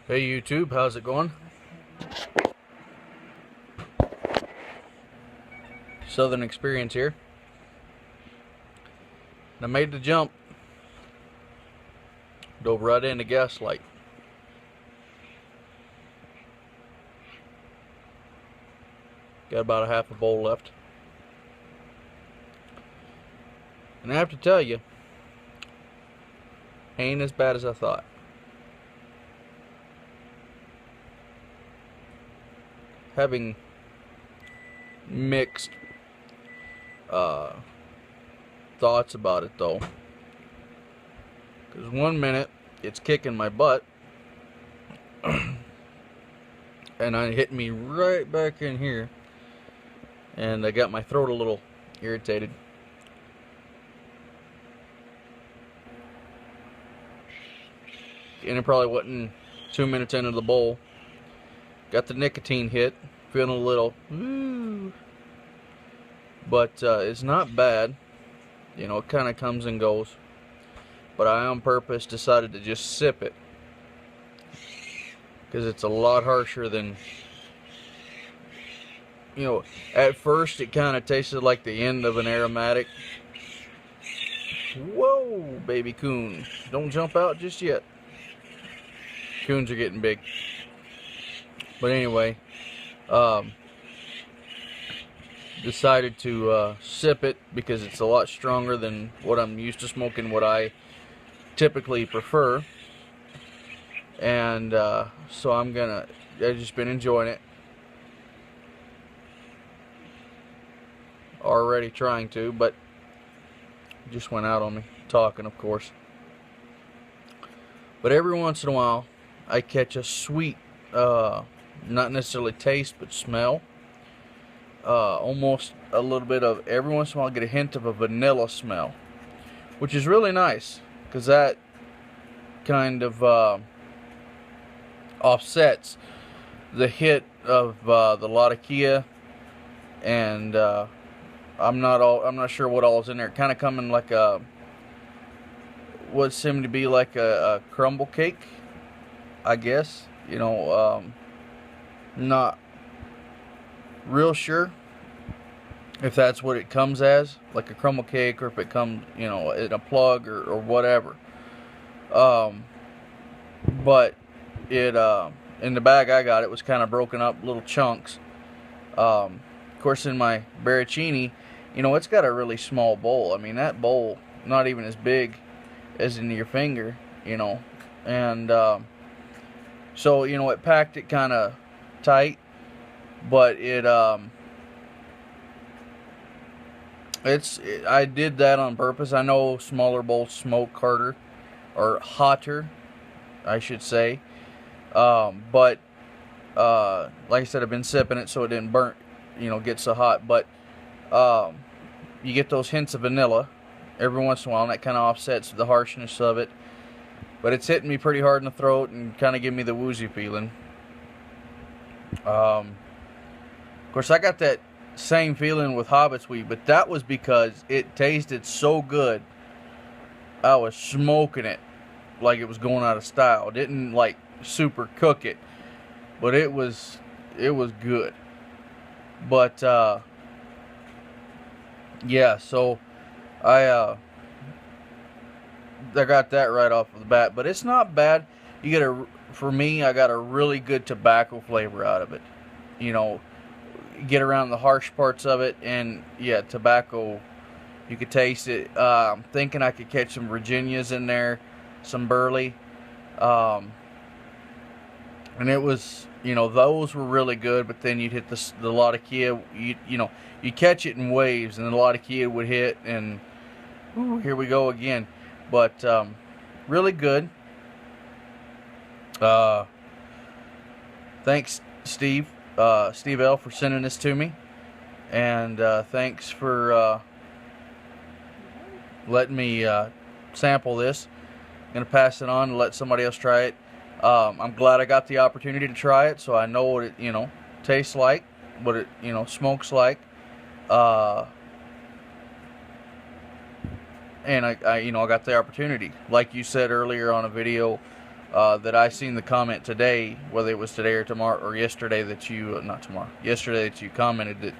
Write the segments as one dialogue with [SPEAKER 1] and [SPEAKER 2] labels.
[SPEAKER 1] Hey YouTube, how's it going? Southern Experience here. And I made the jump. Dove right into Gaslight. Got about a half a bowl left. And I have to tell you, ain't as bad as I thought. Having mixed thoughts about it though, because one minute it's kicking my butt and it hit me right back in here, and I got my throat a little irritated. And it probably wasn't 2 minutes into the bowl. Got the nicotine hit, feeling a little woo, but it's not bad. You know, it kind of comes and goes. But I on purpose decided to just sip it, because it's a lot harsher than, you know, at first it kind of tasted like the end of an aromatic. Whoa, baby coon, don't jump out just yet. Coons are getting big. But anyway, decided to sip it because it's a lot stronger than what I'm used to smoking, what I typically prefer. And so I've just been enjoying it. Already trying to, but it just went out on me, talking of course. But every once in a while I catch a sweet, not necessarily taste, but smell. Almost a little bit of, every once in a while I get a hint of a vanilla smell, which is really nice, because that kind of offsets the hit of the Latakia, and I'm not sure what all is in there. Kind of coming like what seemed to be like a crumble cake, I guess. You know, not real sure if that's what it comes as, like a crumble cake, or if it comes, you know, in a plug or whatever. But it in the bag I got, it was kind of broken up little chunks. Of course, in my Baracchini, you know, it's got a really small bowl. I mean, that bowl, not even as big as in your finger, you know. And so, you know, it packed it kind of tight, but I did that on purpose. I know smaller bowls smoke harder, or hotter, I should say. But like I said, I've been sipping it so it didn't burn, you know, get so hot. But you get those hints of vanilla every once in a while, and that kind of offsets the harshness of it. But it's hitting me pretty hard in the throat and kind of giving me the woozy feeling. Of course, I got that same feeling with Hobbit's weed, but that was because it tasted so good. I was smoking it like it was going out of style. Didn't like super cook it, but it was good. But yeah, so I got that right off of the bat, but it's not bad. You get for me, I got a really good tobacco flavor out of it. You know, get around the harsh parts of it, and yeah, tobacco, you could taste it. I'm thinking I could catch some Virginias in there, some burley, and it was, you know, those were really good. But then you'd hit the Latakia, you know, you catch it in waves, and the Latakia would hit, and ooh, here we go again. But really good. Thanks, Steve L, for sending this to me, and thanks for letting me sample this. I'm gonna pass it on and let somebody else try it. I'm glad I got the opportunity to try it, so I know what it, you know, tastes like, what it, you know, smokes like. And I you know, I got the opportunity, like you said earlier on a video, that I seen the comment today, whether it was today or tomorrow or yesterday that you, not tomorrow, yesterday that you commented that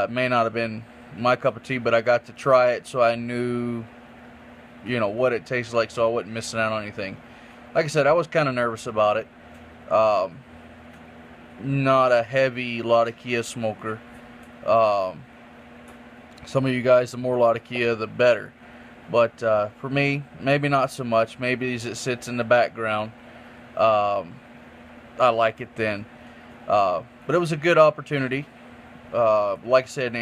[SPEAKER 1] it may not have been my cup of tea, but I got to try it, so I knew, you know, what it tastes like, so I wasn't missing out on anything. Like I said, I was kind of nervous about it. Not a heavy Latakia smoker. Some of you guys, the more Latakia, the better. But for me, maybe not so much. Maybe as it sits in the background, I like it then. But it was a good opportunity. Like I said,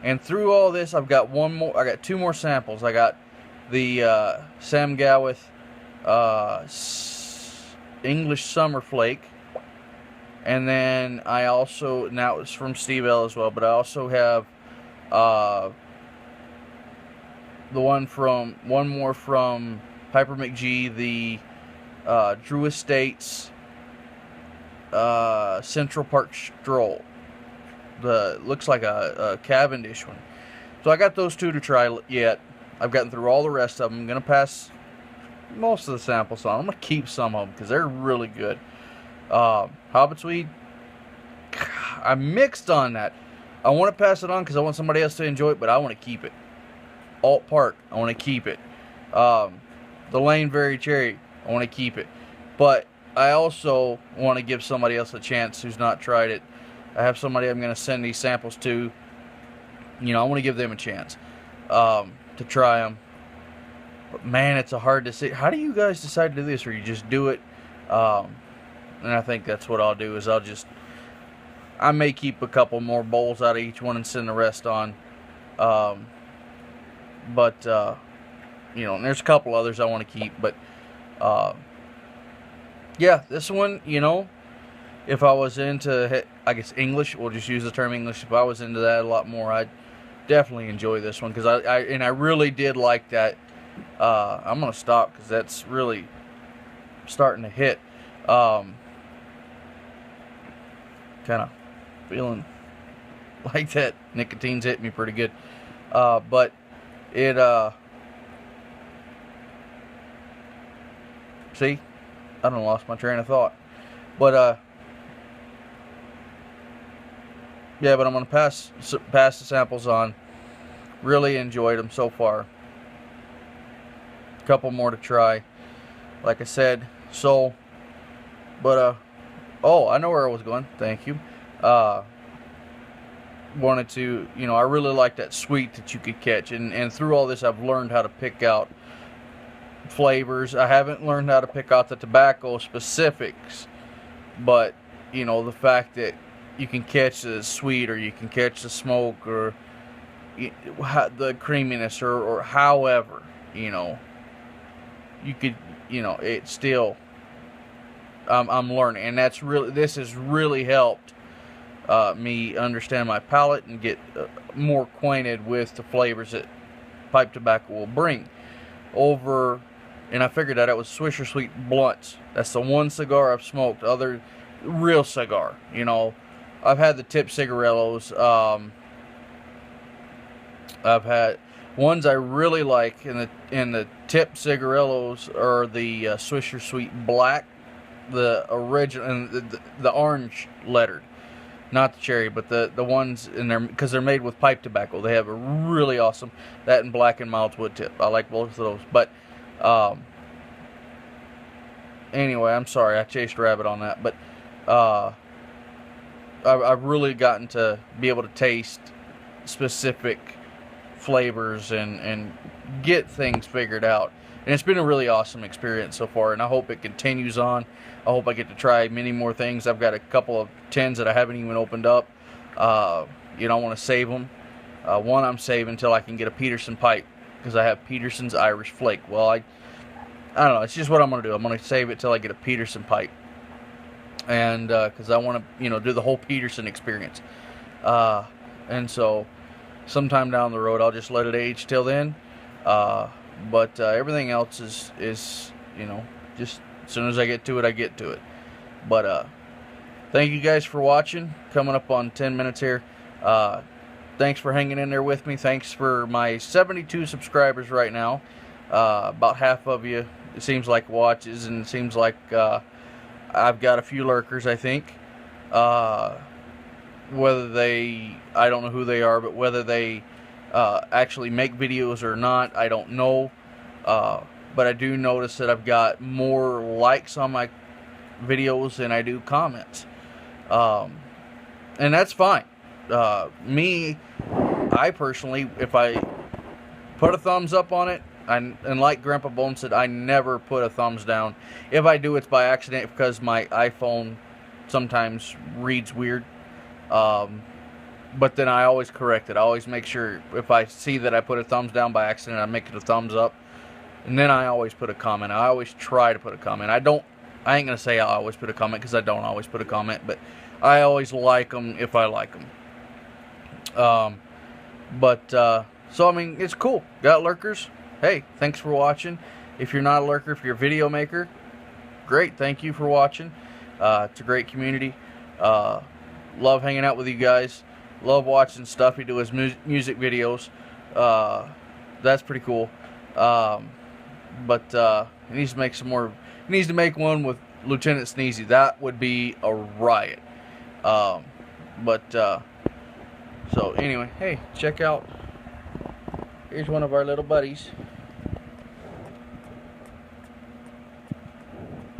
[SPEAKER 1] and through all this, I've got one more. I got two more samples. I got the Sam Gawith English Summer Flake, and then I also, now it's from Steve L as well, but I also have one more from Piper McGee, the Drew Estates Central Park Stroll. Looks like a Cavendish one. So I got those two to try yet. I've gotten through all the rest of them. I'm going to pass most of the samples on. I'm going to keep some of them because they're really good. Hobbit's Weed, I mixed on that. I want to pass it on because I want somebody else to enjoy it, but I want to keep it. Alt Park, I want to keep it. The Lane Very Cherry, I want to keep it. But I also want to give somebody else a chance who's not tried it. I have somebody I'm going to send these samples to. You know, I want to give them a chance to try them. But man, it's a hard decision. How do you guys decide to do this, or you just do it? And I think that's what I'll do, is I may keep a couple more bowls out of each one and send the rest on. But you know, and there's a couple others I want to keep. But yeah, this one, you know, if I was into, I guess, English, we'll just use the term English. If I was into that a lot more, I'd definitely enjoy this one, because I really did like that. I'm gonna stop because that's really starting to hit. Kind of feeling like that nicotine's hitting me pretty good. But it see, I done lost my train of thought. But yeah, but I'm gonna pass the samples on. Really enjoyed them so far. A couple more to try, like I said. So, but oh, I know where I was going. Thank you. Wanted to, you know, I really like that sweet that you could catch, and through all this, I've learned how to pick out flavors. I haven't learned how to pick out the tobacco specifics, but you know, the fact that you can catch the sweet, or you can catch the smoke, or the creaminess, or however, you know, you could, you know, it's still, I'm learning, and this has really helped me understand my palate and get more acquainted with the flavors that pipe tobacco will bring over. And I figured out it was Swisher Sweet Blunts. That's the one cigar I've smoked. Other real cigar, you know, I've had the Tip Cigarillos. I've had ones I really like in the Tip Cigarillos, or the Swisher Sweet Black, the original, and the orange lettered, not the cherry, but the ones in there, because they're made with pipe tobacco. They have a really awesome, that and Black and Mild Wood Tip. I like both of those. But anyway, I'm sorry, I chased a rabbit on that. But I've really gotten to be able to taste specific flavors and get things figured out, and it's been a really awesome experience so far, and I hope it continues on. I hope I get to try many more things. I've got a couple of tins that I haven't even opened up. You know, I want to save them. One I'm saving until I can get a Peterson pipe, because I have Peterson's Irish Flake. Well, I don't know, it's just what I'm going to do. I'm going to save it till I get a Peterson pipe, and because I want to, you know, do the whole Peterson experience. And so sometime down the road, I'll just let it age till then. But everything else is, you know, just as soon as I get to it, I get to it. But thank you guys for watching. Coming up on 10 minutes here. Thanks for hanging in there with me. Thanks for my 72 subscribers right now. About half of you it seems like watches, and it seems like I've got a few lurkers, I think. Whether they, I don't know who they are, but whether they actually make videos or not, I don't know. But I do notice that I've got more likes on my videos than I do comments. And that's fine. I personally, if I put a thumbs up on it, and like Grandpa Bone said, I never put a thumbs down. If I do, it's by accident because my iPhone sometimes reads weird. But then I always correct it. I always make sure if I see that I put a thumbs down by accident, I make it a thumbs up. And then I always put a comment. I always try to put a comment. I ain't going to say I always put a comment because I don't always put a comment. But I always like them if I like them. So, I mean, it's cool. Got lurkers. Hey, thanks for watching. If you're not a lurker, if you're a video maker, great. Thank you for watching. It's a great community. Love hanging out with you guys. Love watching stuff. He does music videos. That's pretty cool. He needs to make some more. He needs to make one with Lieutenant Sneezy. That would be a riot. So anyway, hey, check out. Here's one of our little buddies.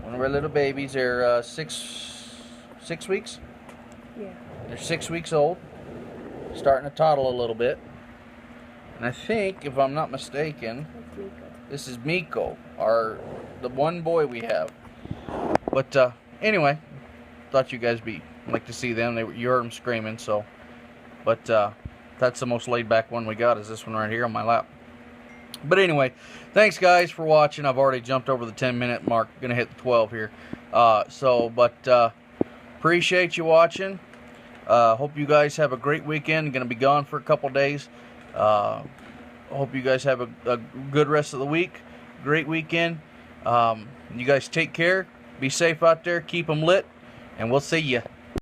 [SPEAKER 1] One of our little babies. They're 6 weeks.
[SPEAKER 2] Yeah.
[SPEAKER 1] They're 6 weeks old. Starting to toddle a little bit. And I think, if I'm not mistaken, this is Miko, the one boy we have. But anyway, thought you guys like to see them. You heard them screaming, so. But that's the most laid back one we got, is this one right here on my lap. But anyway, thanks guys for watching. I've already jumped over the 10-minute mark. Gonna hit the 12 here. Appreciate you watching. Hope you guys have a great weekend. Gonna be gone for a couple days. Hope you guys have a good rest of the week. Great weekend. You guys take care. Be safe out there. Keep them lit. And we'll see ya.